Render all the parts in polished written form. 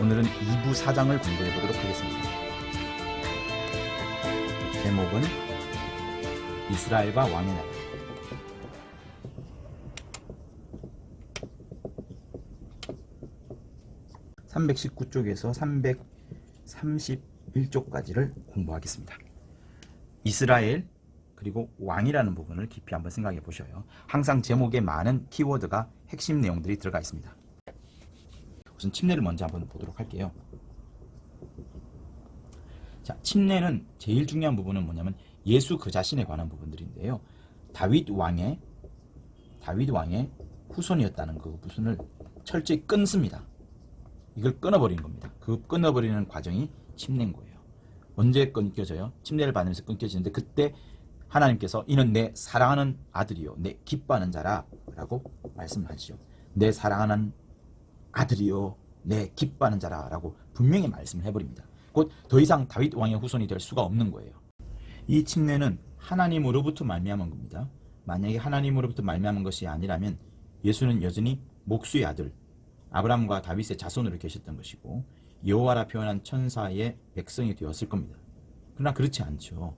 오늘은 2부 4장을 공부해 보도록 하겠습니다. 제목은 이스라엘과 왕의 나라. (319쪽에서) 331쪽까지를 공부하겠습니다. 이스라엘 그리고 왕이라는 부분을 깊이 한번 생각해 보셔요. 항상 제목에 많은 키워드가 핵심 내용들이 들어가 있습니다. 우선 침례를 먼저 한번 보도록 할게요. 자, 침례는 제일 중요한 부분은 뭐냐면 예수 그 자신에 관한 부분들인데요. 다윗 왕의 후손이었다는 그 부분을 철저히 끊습니다. 이걸 끊어버리는 겁니다. 그 끊어버리는 과정이 침례인 거예요. 언제 끊겨져요? 침례를 받으면서 끊겨지는데, 그때 하나님께서 이는 내 사랑하는 아들이요 내 기뻐하는 자라 라고 말씀하시죠. 내 사랑하는 아들이요 내 기뻐하는 자라 라고 분명히 말씀을 해버립니다. 곧 더 이상 다윗 왕의 후손이 될 수가 없는 거예요. 이 침례는 하나님으로부터 말미암은 겁니다. 만약에 하나님으로부터 말미암은 것이 아니라면 예수는 여전히 목수의 아들 아브라함과 다윗의 자손으로 계셨던 것이고 여호와라 표현한 천사의 백성이 되었을 겁니다. 그러나 그렇지 않죠.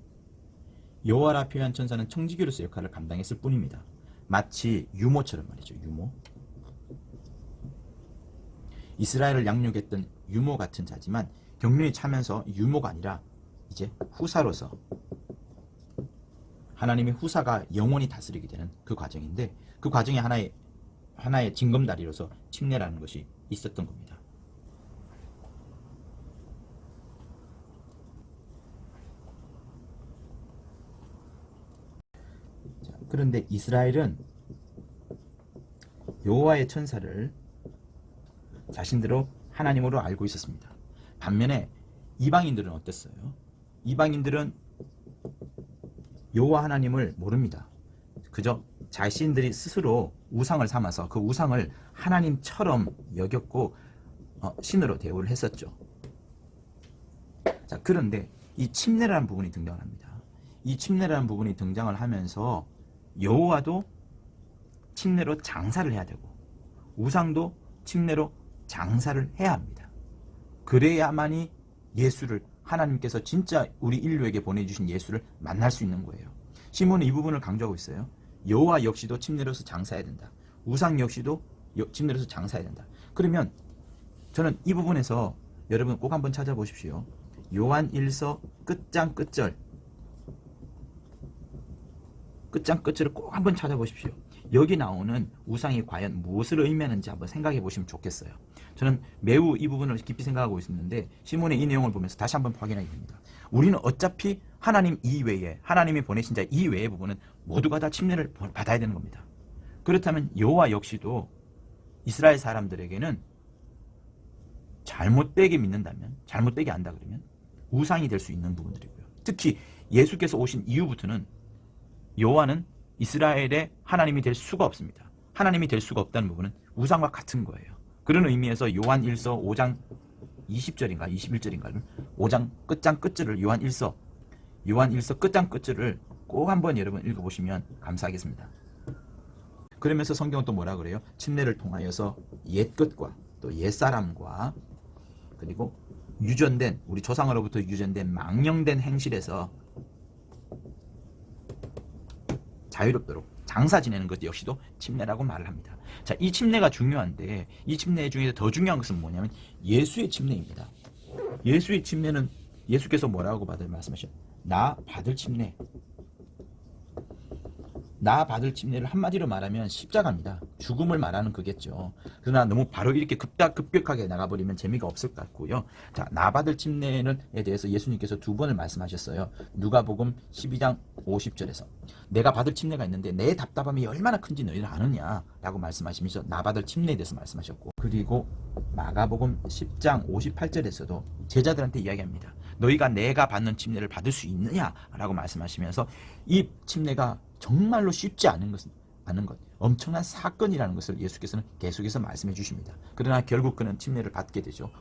여호와라 표현한 천사는 청지기로서 역할을 감당했을 뿐입니다. 마치 유모처럼 말이죠. 유모. 이스라엘을 양육했던 유모 같은 자지만 경륜이 차면서 유모가 아니라 이제 후사로서 하나님의 후사가 영원히 다스리게 되는 그 과정인데, 그 과정이 하나의 징검다리로서 침례라는 것이 있었던 겁니다. 자, 그런데 이스라엘은 여호와의 천사를 자신들로 하나님으로 알고 있었습니다. 반면에 이방인들은 어땠어요? 이방인들은 여호와 하나님을 모릅니다. 그저 자신들이 스스로 우상을 삼아서 그 우상을 하나님처럼 여겼고 신으로 대우를 했었죠. 자, 그런데 이 침례라는 부분이 등장을 합니다. 이 침례라는 부분이 등장을 하면서 여호와도 침례로 장사를 해야 되고 우상도 침례로 장사를 해야 합니다. 그래야만이 예수를, 하나님께서 진짜 우리 인류에게 보내주신 예수를 만날 수 있는 거예요. 시몬은 이 부분을 강조하고 있어요. 여호와 역시도 침례로서 장사해야 된다. 우상 역시도 침례로서 장사해야 된다. 그러면 저는 이 부분에서 여러분 꼭 한번 찾아보십시오. 요한 1서 끝장 끝절을 꼭 한번 찾아보십시오. 여기 나오는 우상이 과연 무엇을 의미하는지 한번 생각해 보시면 좋겠어요. 저는 매우 이 부분을 깊이 생각하고 있었는데 시몬의 이 내용을 보면서 다시 한번 확인하게 됩니다. 우리는 어차피 하나님 이외에, 하나님이 보내신 자 이외의 부분은 모두가 다 침례를 받아야 되는 겁니다. 그렇다면 여호와 역시도 이스라엘 사람들에게는 잘못되게 믿는다면, 잘못되게 안다 그러면 우상이 될 수 있는 부분들이고요. 특히 예수께서 오신 이후부터는 여호와는 이스라엘의 하나님이 될 수가 없습니다. 하나님이 될 수가 없다는 부분은 우상과 같은 거예요. 그런 의미에서 요한 1서 5장 20절인가 21절인가를 5장 끝장 끝절을 요한 1서 끝장 끝절을 꼭 한번 여러분 읽어보시면 감사하겠습니다. 그러면서 성경은 또 뭐라 그래요? 침례를 통하여서 옛것과 또 옛사람과 그리고 유전된, 우리 조상으로부터 유전된 망령된 행실에서 자유롭도록 장사 지내는 것 역시도 침례라고 말을 합니다. 자, 이 침례가 중요한데 이 침례 중에서 더 중요한 것은 뭐냐면 예수의 침례입니다. 예수의 침례는 예수께서 뭐라고 말씀하셨죠? 나 받을 침례. 나 받을 침례를 한마디로 말하면 십자가입니다. 죽음을 말하는 거겠죠. 그러나 너무 바로 이렇게 급격하게 나가버리면 재미가 없을 것 같고요. 자, 나 받을 침례에 대해서 예수님께서 두 번을 말씀하셨어요. 누가복음 12장 50절에서 내가 받을 침례가 있는데 내 답답함이 얼마나 큰지 너희는 아느냐 라고 말씀하시면서 나 받을 침례에 대해서 말씀하셨고, 그리고 마가복음 10장 58절에서도 제자들한테 이야기합니다. 너희가 내가 받는 침례를 받을 수 있느냐 라고 말씀하시면서 이 침례가 정말로 쉽지 않은 것, 엄청난 사건이라는 것을 예수께서는 계속해서 말씀해 주십니다. 그러나 결국 그는 침례를 받게 되죠.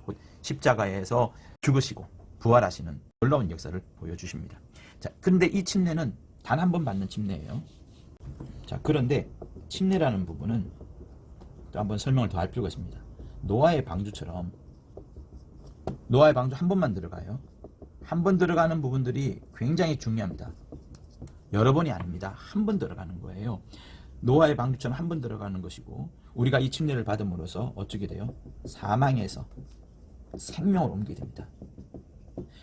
십자가에서 죽으시고 부활하시는 놀라운 역사를 보여주십니다. 자, 그런데 이 침례는 단 한 번 받는 침례예요. 자, 그런데 침례라는 부분은 또 한번 설명을 더 할 필요가 있습니다. 노아의 방주처럼 노아의 방주 한 번만 들어가요. 한 번 들어가는 부분들이 굉장히 중요합니다. 여러 번이 아닙니다. 한 번 들어가는 거예요. 노아의 방주처럼 한 번 들어가는 것이고, 우리가 이 침례를 받음으로써 어떻게 돼요? 사망에서 생명으로 옮기게 됩니다.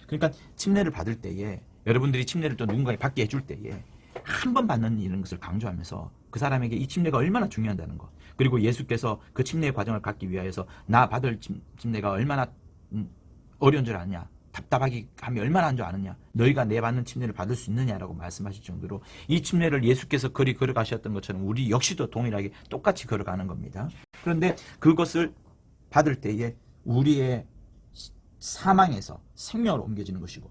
그러니까 침례를 받을 때에, 여러분들이 침례를 또 누군가에 받게 해줄 때에 한 번 받는 이런 것을 강조하면서 그 사람에게 이 침례가 얼마나 중요하다는 것, 그리고 예수께서 그 침례의 과정을 갖기 위하여서 나 받을 침례가 얼마나 어려운 줄 아느냐, 답답하게 함이 얼마나 한 줄 아느냐, 너희가 내 받는 침례를 받을 수 있느냐라고 말씀하실 정도로 이 침례를 예수께서 걸어가셨던 것처럼 우리 역시도 동일하게 똑같이 걸어가는 겁니다. 그런데 그것을 받을 때에 우리의 사망에서 생명으로 옮겨지는 것이고,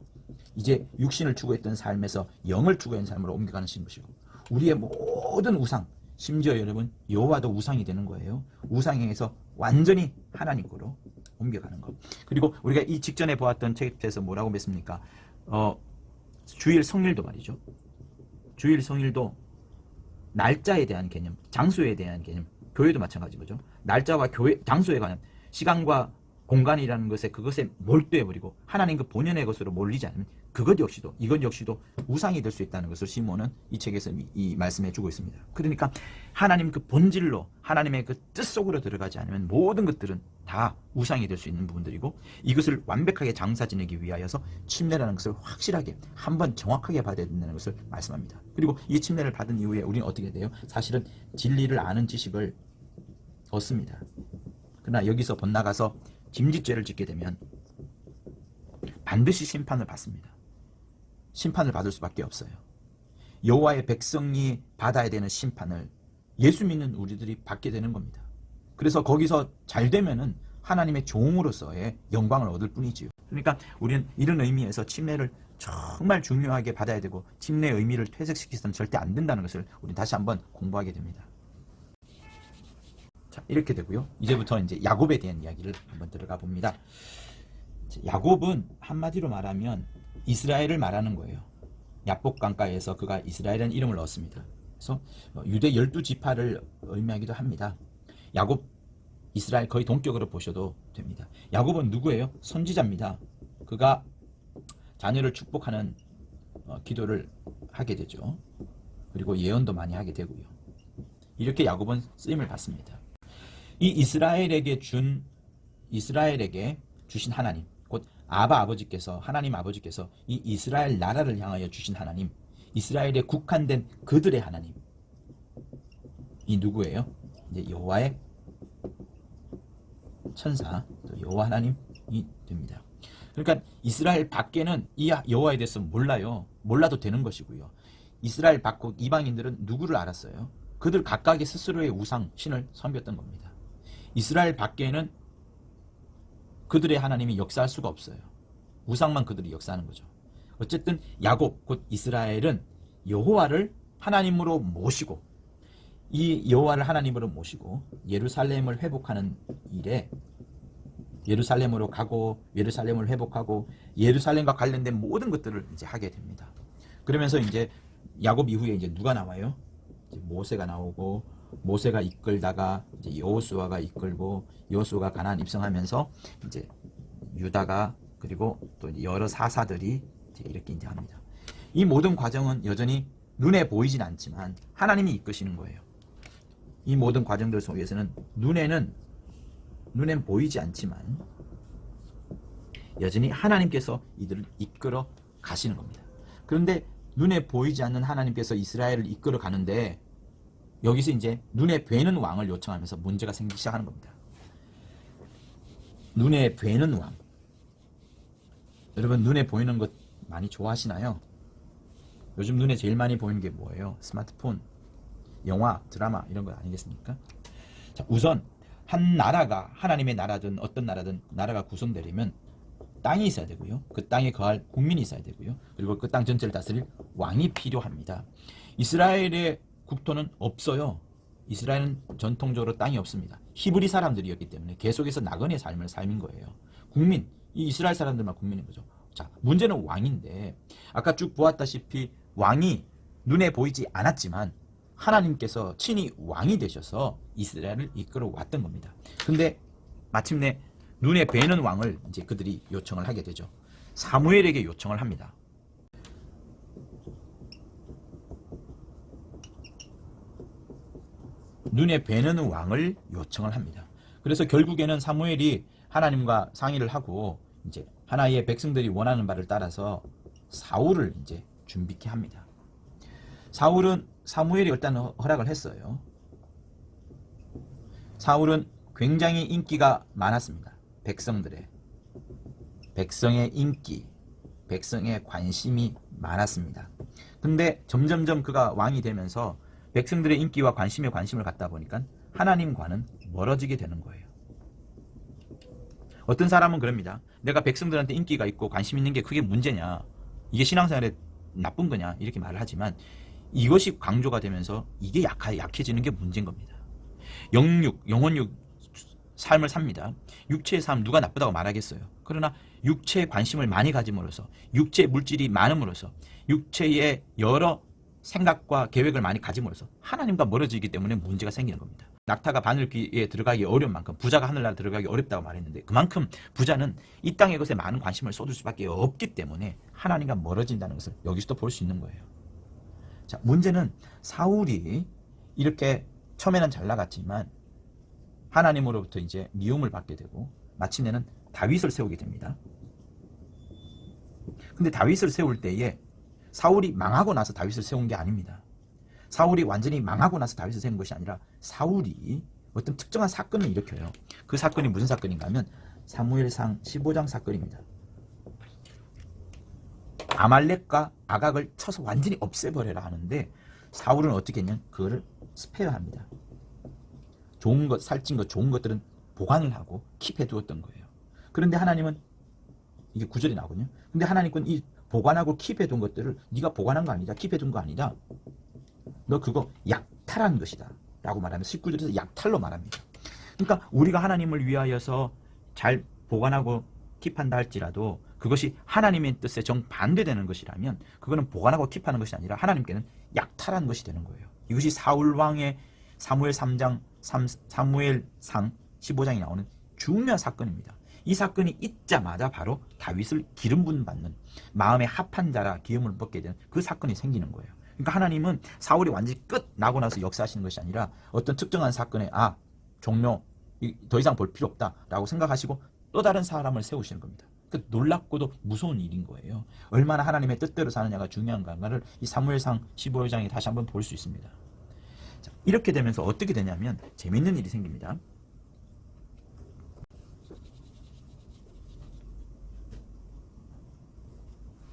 이제 육신을 추구했던 삶에서 영을 추구하는 삶으로 옮겨가는 것이고, 우리의 모든 우상, 심지어 여러분 여호와도 우상이 되는 거예요. 우상에서 완전히 하나님 거로 옮겨가는 것. 그리고 우리가 이 직전에 보았던 책에서 뭐라고 맺습니까? 주일 성일도 말이죠. 주일 성일도 날짜에 대한 개념, 장소에 대한 개념, 교회도 마찬가지인 거죠. 날짜와 교회, 장소에 관한 시간과 공간이라는 그것에 몰두해버리고 하나님 그 본연의 것으로 몰리지 않으면 이것 역시도 우상이 될 수 있다는 것을 시몬은 이 책에서 이 말씀해 주고 있습니다. 그러니까 하나님 그 본질로, 하나님의 그 뜻 속으로 들어가지 않으면 모든 것들은 다 우상이 될 수 있는 부분들이고, 이것을 완벽하게 장사 지내기 위하여서 침례라는 것을 확실하게 한번 정확하게 받아야 된다는 것을 말씀합니다. 그리고 이 침례를 받은 이후에 우리는 어떻게 돼요? 사실은 진리를 아는 지식을 얻습니다. 그러나 여기서 번나가서 김짓죄를 짓게 되면 반드시 심판을 받습니다. 심판을 받을 수밖에 없어요. 여호와의 백성이 받아야 되는 심판을 예수 믿는 우리들이 받게 되는 겁니다. 그래서 거기서 잘 되면은 하나님의 종으로서의 영광을 얻을 뿐이지요. 그러니까 우리는 이런 의미에서 침례를 정말 중요하게 받아야 되고, 침례의 의미를 퇴색시키서는 절대 안 된다는 것을 우리 다시 한번 공부하게 됩니다. 자, 이렇게 되고요. 이제부터 이제 야곱에 대한 이야기를 한번 들어가 봅니다. 야곱은 한마디로 말하면 이스라엘을 말하는 거예요. 야복 강가에서 그가 이스라엘이라는 이름을 얻습니다. 그래서 유대 12지파를 의미하기도 합니다. 야곱, 이스라엘 거의 동격으로 보셔도 됩니다. 야곱은 누구예요? 선지자입니다. 그가 자녀를 축복하는 기도를 하게 되죠. 그리고 예언도 많이 하게 되고요. 이렇게 야곱은 쓰임을 받습니다. 이 이스라엘에게 주신 하나님, 곧 아버지께서, 하나님 아버지께서 이 이스라엘 나라를 향하여 주신 하나님, 이스라엘에 국한된 그들의 하나님, 이 누구예요? 이제 여호와의 천사, 여호와 하나님이 됩니다. 그러니까 이스라엘 밖에는 이 여호와에 대해서 몰라요. 몰라도 되는 것이고요. 이스라엘 밖 이방인들은 누구를 알았어요? 그들 각각의 스스로의 우상, 신을 섬겼던 겁니다. 이스라엘 밖에는 그들의 하나님이 역사할 수가 없어요. 우상만 그들이 역사하는 거죠. 어쨌든 야곱, 곧 이스라엘은 여호와를 하나님으로 모시고, 이 여호와를 하나님으로 모시고 예루살렘을 회복하는 일에 예루살렘으로 가고, 예루살렘을 회복하고, 예루살렘과 관련된 모든 것들을 이제 하게 됩니다. 그러면서 이제 야곱 이후에 이제 누가 나와요? 이제 모세가 나오고, 모세가 이끌다가 이제 여호수아가 이끌고, 여호수아가 가나안 입성하면서 이제 유다가, 그리고 또 이제 여러 사사들이 이제 이렇게 이제 합니다. 이 모든 과정은 여전히 눈에 보이진 않지만 하나님이 이끄시는 거예요. 이 모든 과정들 속에서는 눈엔 보이지 않지만 여전히 하나님께서 이들을 이끌어 가시는 겁니다. 그런데 눈에 보이지 않는 하나님께서 이스라엘을 이끌어 가는데, 여기서 이제 눈에 뵈는 왕을 요청하면서 문제가 생기기 시작하는 겁니다. 눈에 뵈는 왕. 여러분, 눈에 보이는 것 많이 좋아하시나요? 요즘 눈에 제일 많이 보이는 게 뭐예요? 스마트폰, 영화, 드라마 이런 거 아니겠습니까? 자, 우선 한 나라가, 하나님의 나라든 어떤 나라든 나라가 구성되려면 땅이 있어야 되고요. 그 땅에 거할 국민이 있어야 되고요. 그리고 그 땅 전체를 다스릴 왕이 필요합니다. 이스라엘의 국토는 없어요. 이스라엘은 전통적으로 땅이 없습니다. 히브리 사람들이었기 때문에 계속해서 나그네 삶을 삶인 거예요. 국민, 이 이스라엘 사람들만 국민인 거죠. 자, 문제는 왕인데, 아까 쭉 보았다시피 왕이 눈에 보이지 않았지만 하나님께서 친히 왕이 되셔서 이스라엘을 이끌어 왔던 겁니다. 근데 마침내 눈에 뵈는 왕을 이제 그들이 요청을 하게 되죠. 사무엘에게 요청을 합니다. 눈에 뵈는 왕을 요청을 합니다. 그래서 결국에는 사무엘이 하나님과 상의를 하고 이제 하나의 백성들이 원하는 바를 따라서 사울을 이제 준비케 합니다. 사울은 사무엘이 일단 허락을 했어요. 사울은 굉장히 인기가 많았습니다. 백성의 인기, 백성의 관심이 많았습니다. 근데 점점점 그가 왕이 되면서 백성들의 인기와 관심에 관심을 갖다 보니까 하나님과는 멀어지게 되는 거예요. 어떤 사람은 그럽니다. 내가 백성들한테 인기가 있고 관심 있는 게 그게 문제냐, 이게 신앙생활에 나쁜 거냐, 이렇게 말을 하지만 이것이 강조가 되면서 이게 약해지는 게 문제인 겁니다. 영혼육 삶을 삽니다. 육체의 삶 누가 나쁘다고 말하겠어요. 그러나 육체에 관심을 많이 가짐으로써, 육체 물질이 많음으로써, 육체의 여러 생각과 계획을 많이 가짐으로써 하나님과 멀어지기 때문에 문제가 생기는 겁니다. 낙타가 바늘귀에 들어가기 어려운 만큼 부자가 하늘나라 들어가기 어렵다고 말했는데, 그만큼 부자는 이 땅의 것에 많은 관심을 쏟을 수밖에 없기 때문에 하나님과 멀어진다는 것을 여기서도 볼 수 있는 거예요. 자, 문제는 사울이 이렇게 처음에는 잘 나갔지만 하나님으로부터 이제 미움을 받게 되고 마침내는 다윗을 세우게 됩니다. 근데 다윗을 세울 때에 사울이 망하고 나서 다윗을 세운 게 아닙니다. 사울이 완전히 망하고 나서 다윗을 세운 것이 아니라 사울이 어떤 특정한 사건을 일으켜요. 그 사건이 무슨 사건인가 하면 사무엘상 15장 사건입니다. 아말렉과 아각을 쳐서 완전히 없애버려라 하는데 사울은 어떻게 했냐면 그거를 스페어합니다. 좋은 것, 살찐 것, 좋은 것들은 보관을 하고 킵해 두었던 거예요. 그런데 하나님은, 이게 구절이 나오거든요. 근데 하나님은 이 보관하고 킵해 둔 것들을 네가 보관한 거 아니다, 킵해 둔 거 아니다, 너 그거 약탈한 것이다 라고 말하면 19절에서 약탈로 말합니다. 그러니까 우리가 하나님을 위하여서 잘 보관하고 킵한다 할지라도 그것이 하나님의 뜻에 정반대되는 것이라면 그거는 보관하고 킵하는 것이 아니라 하나님께는 약탈한 것이 되는 거예요. 이것이 사울왕의 사무엘 3장 사무엘상 15장이 나오는 중요한 사건입니다. 이 사건이 있자마자 바로 다윗을 기름 부음 받는, 마음에 합한 자라 기름을 벗게 되는 그 사건이 생기는 거예요. 그러니까 하나님은 사울이 완전히 끝 나고 나서 역사하시는 것이 아니라 어떤 특정한 사건에 종료, 더 이상 볼 필요 없다라고 생각하시고 또 다른 사람을 세우시는 겁니다. 그 놀랍고도 무서운 일인 거예요. 얼마나 하나님의 뜻대로 사느냐가 중요한가를 이 사무엘상 15장에 다시 한번 볼 수 있습니다. 자, 이렇게 되면서 어떻게 되냐면 재밌는 일이 생깁니다.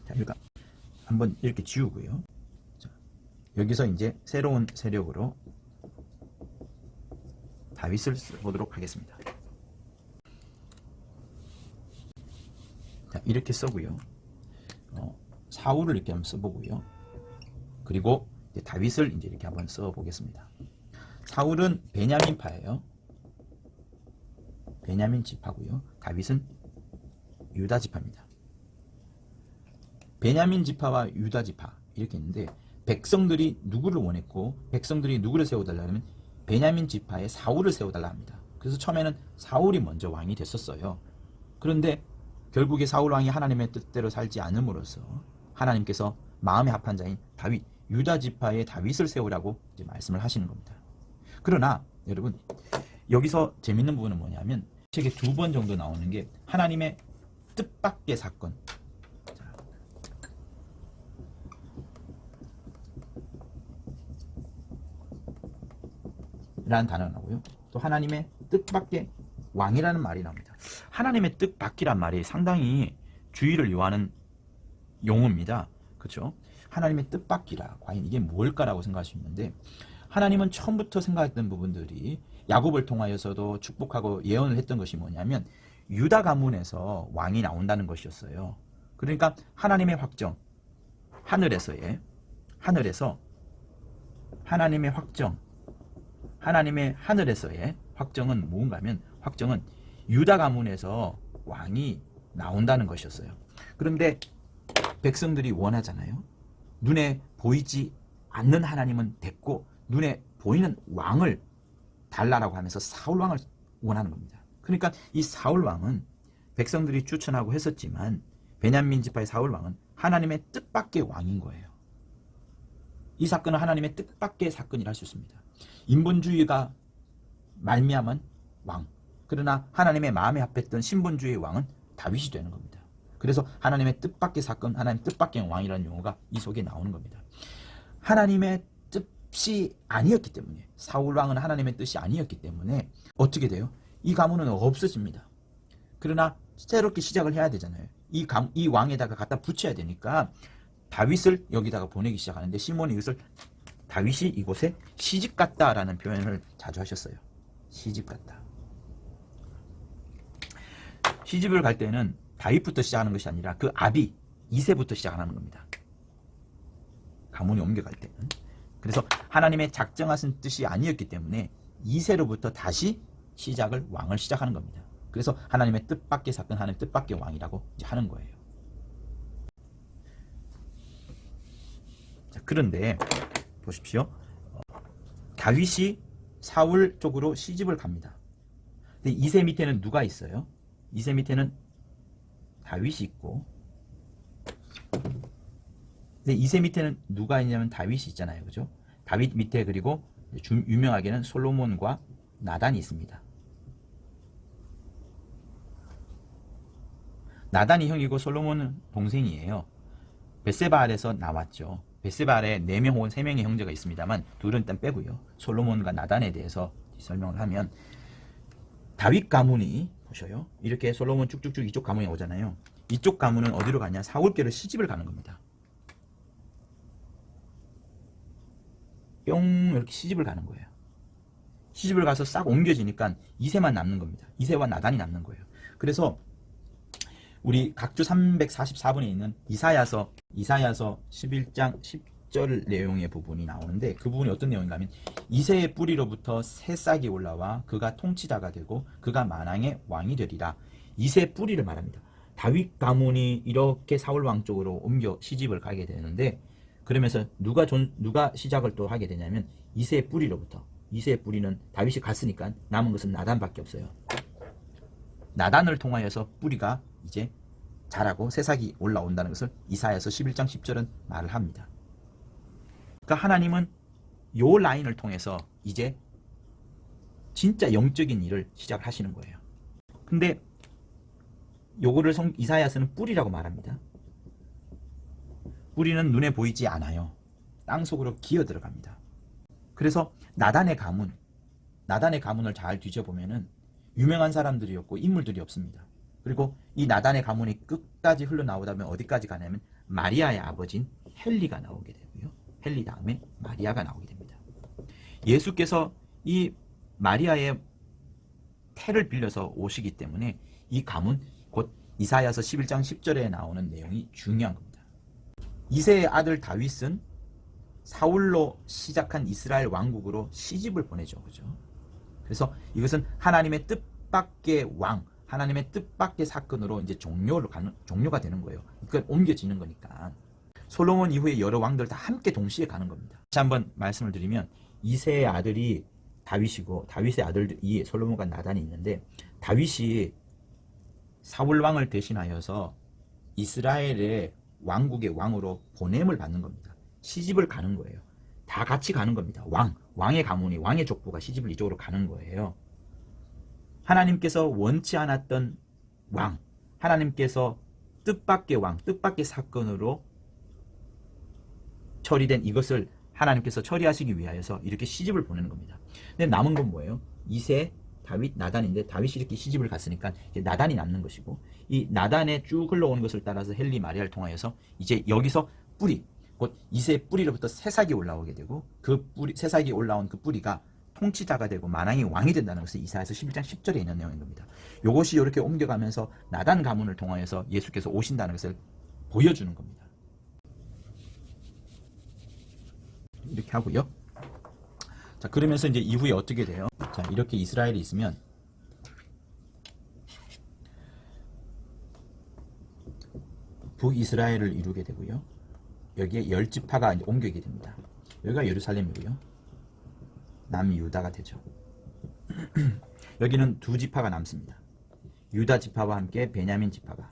자, 그러니까 한번 이렇게 지우고요. 자, 여기서 이제 새로운 세력으로 다윗을 써보도록 하겠습니다. 자, 이렇게 써고요. 사울을 이렇게 한번 써보고요. 그리고 이제 다윗을 이제 이렇게 한번 써보겠습니다. 사울은 베냐민파예요. 베냐민 지파고요. 다윗은 유다 지파입니다. 베냐민 지파와 유다 지파 이렇게 있는데 백성들이 누구를 원했고 백성들이 누구를 세워달라면 베냐민 지파에 사울을 세워달라 합니다. 그래서 처음에는 사울이 먼저 왕이 됐었어요. 그런데 결국에 사울 왕이 하나님의 뜻대로 살지 않음으로써 하나님께서 마음에 합한 자인 다윗, 유다 지파의 다윗을 세우라고 이제 말씀을 하시는 겁니다. 그러나 여러분 여기서 재밌는 부분은 뭐냐면 책에 2번 정도 나오는 게 하나님의 뜻밖의 사건. 라는 단어가 나오고요. 또 하나님의 뜻밖의 왕이라는 말이 나옵니다. 하나님의 뜻밖이란 말이 상당히 주의를 요하는 용어입니다. 그렇죠? 하나님의 뜻밖이라 과연 이게 뭘까라고 생각할 수 있는데 하나님은 처음부터 생각했던 부분들이 야곱을 통하여서도 축복하고 예언을 했던 것이 뭐냐면 유다 가문에서 왕이 나온다는 것이었어요. 그러니까 하나님의 확정, 하늘에서 하나님의 확정, 하나님의 하늘에서의 확정은 뭔가 하면 확정은 유다 가문에서 왕이 나온다는 것이었어요. 그런데 백성들이 원하잖아요. 눈에 보이지 않는 하나님은 됐고 눈에 보이는 왕을 달라라고 하면서 사울 왕을 원하는 겁니다. 그러니까 이 사울 왕은 백성들이 추천하고 했었지만 베냐민 지파의 사울 왕은 하나님의 뜻밖의 왕인 거예요. 이 사건은 하나님의 뜻밖의 사건이라 할 수 있습니다. 인본주의가 말미암은 왕, 그러나 하나님의 마음에 합했던 신본주의의 왕은 다윗이 되는 겁니다. 그래서 하나님의 뜻밖의 사건, 하나님 뜻밖의 왕이라는 용어가 이 속에 나오는 겁니다. 하나님의 뜻이 아니었기 때문에, 사울 왕은 하나님의 뜻이 아니었기 때문에 어떻게 돼요? 이 가문은 없어집니다. 그러나 새롭게 시작을 해야 되잖아요. 이 왕에다가 갖다 붙여야 되니까 다윗을 여기다가 보내기 시작하는데, 시몬이 이것을 다윗이 이곳에 시집 갔다라는 표현을 자주 하셨어요. 시집 갔다. 시집을 갈 때는 다윗부터 시작하는 것이 아니라 그 아비 이새부터 시작하는 겁니다. 가문이 옮겨갈 때는. 그래서 하나님의 작정하신 뜻이 아니었기 때문에 이새로부터 다시 왕을 시작하는 겁니다. 그래서 하나님의 뜻밖의 사건, 하나님의 뜻밖의 왕이라고 이제 하는 거예요. 자, 그런데 보십시오. 다윗이 사울 쪽으로 시집을 갑니다. 근데 이새 밑에는 누가 있어요? 이새 밑에는 다윗이 있고, 근데 이새 밑에는 누가 있냐면 다윗이 있잖아요. 그죠? 다윗 밑에 그리고 유명하게는 솔로몬과 나단이 있습니다. 나단이 형이고 솔로몬은 동생이에요. 벳세바알에서 나왔죠. 벳세바알에 4명 혹은 3명의 형제가 있습니다만 둘은 일단 빼고요. 솔로몬과 나단에 대해서 설명을 하면, 다윗 가문이 보셔요. 이렇게 솔로몬 쭉쭉쭉 이쪽 가문이 오잖아요. 이쪽 가문은 어디로 가냐? 사울께로 시집을 가는 겁니다. 뿅 이렇게 시집을 가는 거예요. 시집을 가서 싹 옮겨지니까 이새만 남는 겁니다. 이새와 나단이 남는 거예요. 그래서 우리 각주 344분에 있는 이사야서 11장 10절 내용의 부분이 나오는데, 그 부분이 어떤 내용인가 하면, 이새의 뿌리로부터 새싹이 올라와 그가 통치자가 되고 그가 만왕의 왕이 되리라. 이새의 뿌리를 말합니다. 다윗 가문이 이렇게 사울 왕 쪽으로 옮겨 시집을 가게 되는데, 그러면서 누가 시작을 또 하게 되냐면 이새의 뿌리로부터. 이새의 뿌리는 다윗이 갔으니까 남은 것은 나단밖에 없어요. 나단을 통하여서 뿌리가 이제 자라고 새싹이 올라온다는 것을 이사야서 11장 10절은 말을 합니다. 그러니까 하나님은 요 라인을 통해서 이제 진짜 영적인 일을 시작하시는 거예요. 근데 요거를 이사야서는 뿌리라고 말합니다. 뿌리는 눈에 보이지 않아요. 땅속으로 기어 들어갑니다. 그래서 나단의 가문을 잘 뒤져보면은 유명한 사람들이었고 인물들이 없습니다. 그리고 이 나단의 가문이 끝까지 흘러나오다면 어디까지 가냐면 마리아의 아버지인 헨리가 나오게 되고요. 헨리 다음에 마리아가 나오게 됩니다. 예수께서 이 마리아의 태를 빌려서 오시기 때문에 이 가문, 곧 이사야서 11장 10절에 나오는 내용이 중요한 겁니다. 이새의 아들 다윗은 사울로 시작한 이스라엘 왕국으로 시집을 보내죠. 그죠? 그래서 이것은 하나님의 뜻밖의 왕, 하나님의 뜻밖의 사건으로 이제 종료가 되는 거예요. 그러니까 옮겨지는 거니까. 솔로몬 이후에 여러 왕들 다 함께 동시에 가는 겁니다. 다시 한번 말씀을 드리면, 이새의 아들이 다윗이고 다윗의 아들이 솔로몬과 나단이 있는데, 다윗이 사울 왕을 대신하여서 이스라엘의 왕국의 왕으로 보냄을 받는 겁니다. 시집을 가는 거예요. 다 같이 가는 겁니다. 왕의 가문이, 왕의 족보가 시집을 이쪽으로 가는 거예요. 하나님께서 원치 않았던 왕, 하나님께서 뜻밖의 왕, 뜻밖의 사건으로 처리된 이것을 하나님께서 처리하시기 위하여서 이렇게 시집을 보내는 겁니다. 근데 남은 건 뭐예요? 이새, 다윗, 나단인데, 다윗이 이렇게 시집을 갔으니까 이제 나단이 남는 것이고, 이 나단에 쭉 흘러오는 것을 따라서 헨리 마리아를 통하여서 이제 여기서 뿌리, 곧 이새의 뿌리로부터 새싹이 올라오게 되고, 그 뿌리, 새싹이 올라온 그 뿌리가 통치자가 되고 만왕의 왕이 된다는 것을 이사야서 11장 10절에 있는 내용인 겁니다. 이것이 이렇게 옮겨가면서 나단 가문을 통하여서 예수께서 오신다는 것을 보여주는 겁니다. 이렇게 하고요. 자, 그러면서 이제 이후에 어떻게 돼요? 자, 이렇게 이스라엘이 있으면 북이스라엘을 이루게 되고요. 여기에 10지파가 이제 옮기게 됩니다. 여기가 예루살렘이고요. 남유다가 되죠. 여기는 2지파가 남습니다. 유다 지파와 함께 베냐민 지파가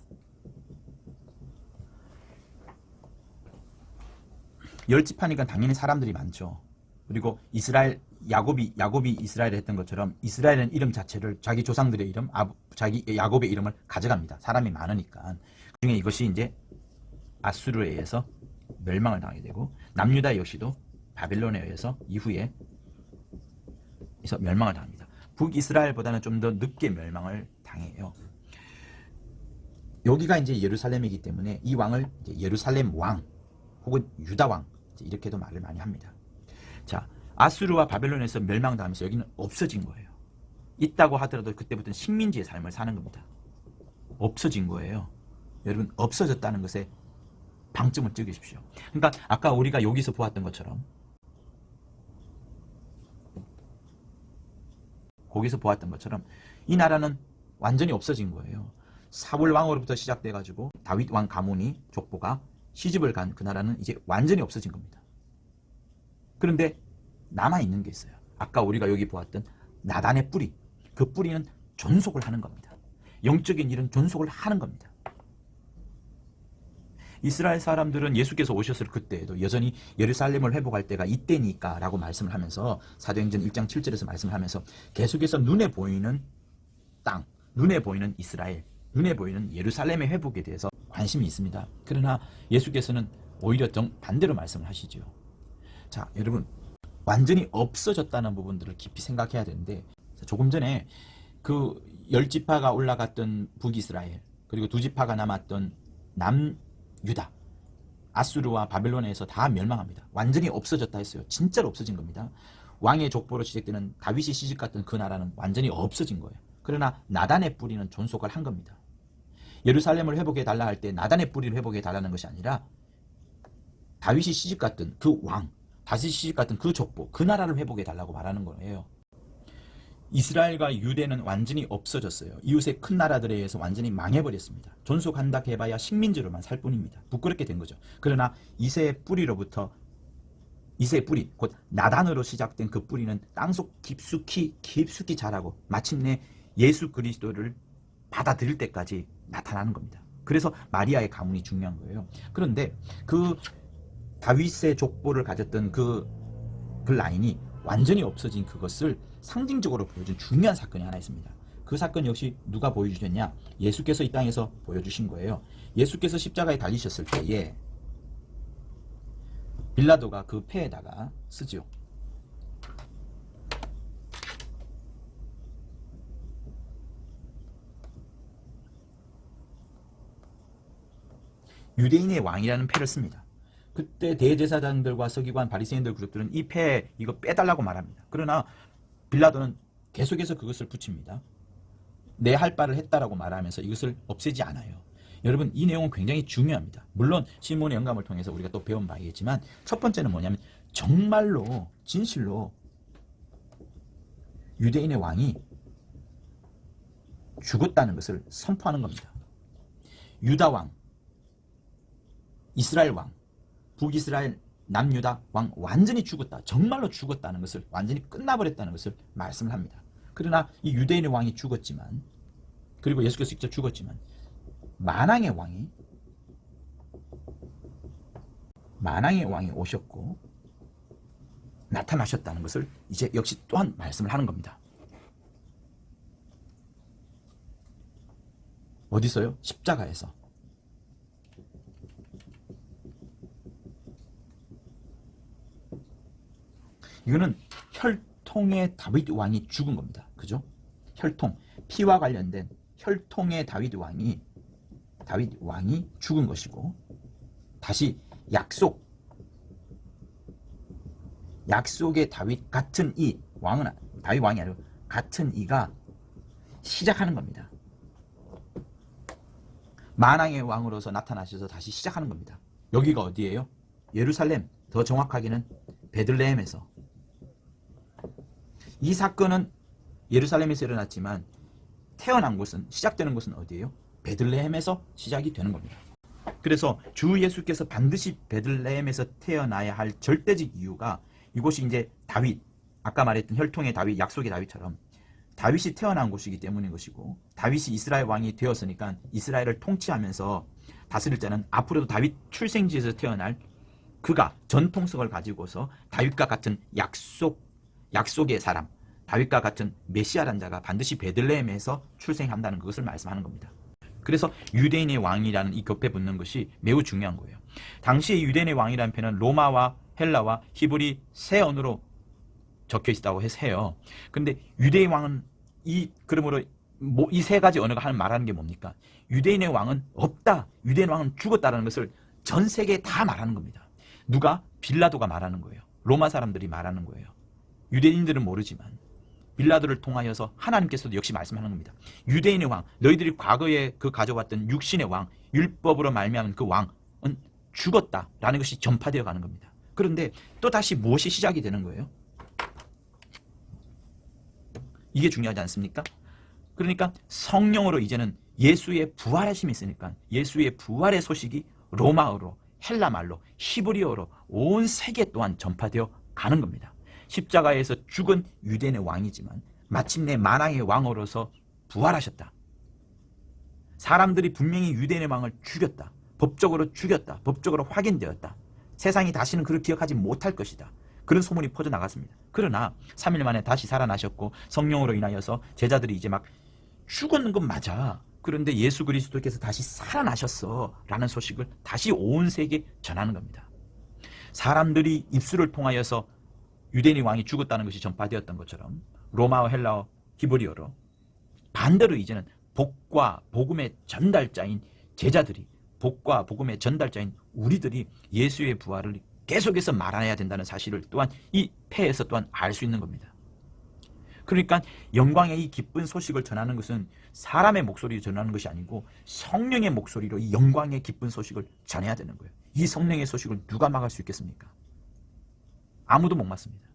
10지파니까 당연히 사람들이 많죠. 그리고 이스라엘 야곱이 이스라엘을 했던 것처럼 이스라엘은 이름 자체를 자기 조상들의 이름, 자기 야곱의 이름을 가져갑니다. 사람이 많으니까. 그중에 이것이 이제 아수르에 의해서 멸망을 당하게 되고 남유다 역시도 바벨론에 의해서 이후에 멸망을 당합니다. 북이스라엘보다는 좀 더 늦게 멸망을 당해요. 여기가 이제 예루살렘이기 때문에 이 왕을 이제 예루살렘 왕 혹은 유다 왕 이렇게도 말을 많이 합니다. 자, 아수르와 바벨론에서 멸망당하면서 여기는 없어진 거예요. 있다고 하더라도 그때부터는 식민지의 삶을 사는 겁니다. 없어진 거예요. 여러분, 없어졌다는 것에 방점을 찍으십시오. 그러니까 아까 우리가 여기서 보았던 것처럼 거기서 보았던 것처럼 이 나라는 완전히 없어진 거예요. 사울 왕으로부터 시작돼 가지고 다윗 왕 가문이 족보가 시집을 간 그 나라는 이제 완전히 없어진 겁니다. 그런데 남아있는 게 있어요. 아까 우리가 여기 보았던 나단의 뿌리, 그 뿌리는 존속을 하는 겁니다. 영적인 일은 존속을 하는 겁니다. 이스라엘 사람들은 예수께서 오셨을 그때에도 여전히 예루살렘을 회복할 때가 이때니까 라고 말씀을 하면서 사도행전 1장 7절에서 말씀을 하면서 계속해서 눈에 보이는 땅, 눈에 보이는 이스라엘, 눈에 보이는 예루살렘의 회복에 대해서 관심이 있습니다. 그러나 예수께서는 오히려 반대로 말씀을 하시죠. 자, 여러분, 완전히 없어졌다는 부분들을 깊이 생각해야 되는데, 조금 전에 그 10지파가 올라갔던 북이스라엘, 그리고 2지파가 남았던 남유다, 아수르와 바벨론에서 다 멸망합니다. 완전히 없어졌다 했어요. 진짜로 없어진 겁니다. 왕의 족보로 시작되는 다윗이 시집갔던 그 나라는 완전히 없어진 거예요. 그러나 나단의 뿌리는 존속을 한 겁니다. 예루살렘을 회복해달라 할 때 나단의 뿌리를 회복해달라는 것이 아니라 다윗이 시집갔던 그 왕, 다시 시집갔던 그 족보, 그 나라를 회복해달라고 말하는 거예요. 이스라엘과 유대는 완전히 없어졌어요. 이웃의 큰 나라들에 의해서 완전히 망해버렸습니다. 존속한다 해봐야 식민지로만 살 뿐입니다. 부끄럽게 된 거죠. 그러나 이새의 뿌리로부터 이새의 뿌리, 곧 나단으로 시작된 그 뿌리는 땅속 깊숙이 자라고 마침내 예수 그리스도를 받아들일 때까지 나타나는 겁니다. 그래서 마리아의 가문이 중요한 거예요. 그런데 그 다윗의 족보를 가졌던 그 라인이 완전히 없어진 그것을 상징적으로 보여준 중요한 사건이 하나 있습니다. 그 사건 역시 누가 보여주셨냐? 예수께서 이 땅에서 보여주신 거예요. 예수께서 십자가에 달리셨을 때에 빌라도가 그 패에다가 쓰죠. 유대인의 왕이라는 패를 씁니다. 그때 대제사장들과 서기관 바리새인들 그룹들은 이 패 이거 빼달라고 말합니다. 그러나 빌라도는 계속해서 그것을 붙입니다. 내 할 바를 했다라고 말하면서 이것을 없애지 않아요. 여러분, 이 내용은 굉장히 중요합니다. 물론 시몬의 영감을 통해서 우리가 또 배운 바이겠지만 첫 번째는 뭐냐면 정말로 진실로 유대인의 왕이 죽었다는 것을 선포하는 겁니다. 유다 왕, 이스라엘 왕, 북이스라엘 남유다 왕 완전히 죽었다. 정말로 죽었다는 것을, 완전히 끝나버렸다는 것을 말씀을 합니다. 그러나 이 유대인의 왕이 죽었지만, 그리고 예수께서 직접 죽었지만 만왕의 왕이 오셨고 나타나셨다는 것을 이제 역시 또한 말씀을 하는 겁니다. 어디서요? 십자가에서. 이거는 혈통의 다윗 왕이 죽은 겁니다. 그죠? 혈통, 피와 관련된 혈통의 다윗 왕이 죽은 것이고, 다시 약속의 다윗 같은 이 왕은 다윗 왕이 아니고 같은 이가 시작하는 겁니다. 만왕의 왕으로서 나타나셔서 다시 시작하는 겁니다. 여기가 어디예요? 예루살렘, 더 정확하게는 베들레헴에서. 이 사건은 예루살렘에서 일어났지만 태어난 곳은, 시작되는 곳은 어디예요? 베들레헴에서 시작이 되는 겁니다. 그래서 주 예수께서 반드시 베들레헴에서 태어나야 할 절대적 이유가, 이곳이 이제 다윗, 아까 말했던 혈통의 다윗, 약속의 다윗처럼 다윗이 태어난 곳이기 때문인 것이고, 다윗이 이스라엘 왕이 되었으니까 이스라엘을 통치하면서 다스릴 때는 앞으로도 다윗 출생지에서 태어날 그가 전통성을 가지고서 다윗과 같은 약속의 사람, 다윗과 같은 메시아란 자가 반드시 베들레헴에서 출생한다는 것을 말씀하는 겁니다. 그래서 유대인의 왕이라는 이 곁에 붙는 것이 매우 중요한 거예요. 당시에 유대인의 왕이라는 표현은 로마와 헬라와 히브리 세 언어로 적혀 있다고 해요. 그런데 유대인 왕은 그러므로 이 세 가지 언어가 말하는 게 뭡니까? 유대인의 왕은 없다, 유대인 왕은 죽었다는 것을 전 세계에 다 말하는 겁니다. 누가? 빌라도가 말하는 거예요. 로마 사람들이 말하는 거예요. 유대인들은 모르지만 빌라도를 통하여서 하나님께서도 역시 말씀하는 겁니다. 유대인의 왕, 너희들이 과거에 가져왔던 육신의 왕, 율법으로 말미암은 그 왕은 죽었다라는 것이 전파되어 가는 겁니다. 그런데 또 다시 무엇이 시작이 되는 거예요? 이게 중요하지 않습니까? 그러니까 성령으로 이제는 예수의 부활하심이 있으니까 예수의 부활의 소식이 로마어로, 헬라말로, 히브리어로 온 세계 또한 전파되어 가는 겁니다. 십자가에서 죽은 유대인의 왕이지만 마침내 만왕의 왕으로서 부활하셨다. 사람들이 분명히 유대인의 왕을 죽였다. 법적으로 죽였다. 법적으로 확인되었다. 세상이 다시는 그를 기억하지 못할 것이다. 그런 소문이 퍼져나갔습니다. 그러나 3일 만에 다시 살아나셨고 성령으로 인하여서 제자들이 이제 막 죽은 건 맞아. 그런데 예수 그리스도께서 다시 살아나셨어 라는 소식을 다시 온 세계에 전하는 겁니다. 사람들이 입술을 통하여서 유대인의 왕이 죽었다는 것이 전파되었던 것처럼 로마어, 헬라어, 히브리어로 반대로 이제는 복과 복음의 전달자인 제자들이, 복과 복음의 전달자인 우리들이 예수의 부활을 계속해서 말해야 된다는 사실을 또한 이 패에서 또한 알 수 있는 겁니다. 그러니까 영광의 이 기쁜 소식을 전하는 것은 사람의 목소리로 전하는 것이 아니고 성령의 목소리로 이 영광의 기쁜 소식을 전해야 되는 거예요. 이 성령의 소식을 누가 막을 수 있겠습니까? 아무도 못 막습니다.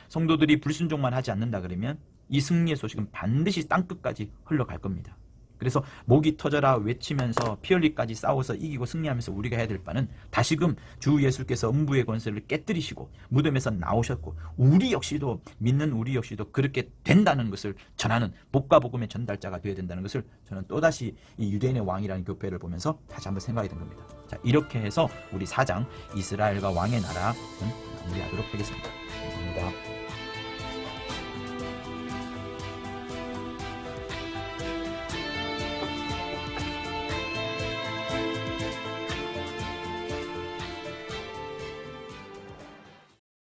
성도들이 불순종만 하지 않는다 그러면 이 승리의 소식은 반드시 땅끝까지 흘러갈 겁니다. 그래서 목이 터져라 외치면서 피 흘리까지 싸워서 이기고 승리하면서 우리가 해야 될 바는 다시금 주 예수께서 음부의 권세를 깨뜨리시고 무덤에서 나오셨고 우리 역시도 믿는 우리 역시도 그렇게 된다는 것을 전하는 복과 복음의 전달자가 되어야 된다는 것을 저는 또다시 이 유대인의 왕이라는 교회를 보면서 다시 한번 생각이 든 겁니다. 자, 이렇게 해서 우리 4장 이스라엘과 왕의 나라는 마무리하도록 하겠습니다. 감사합니다.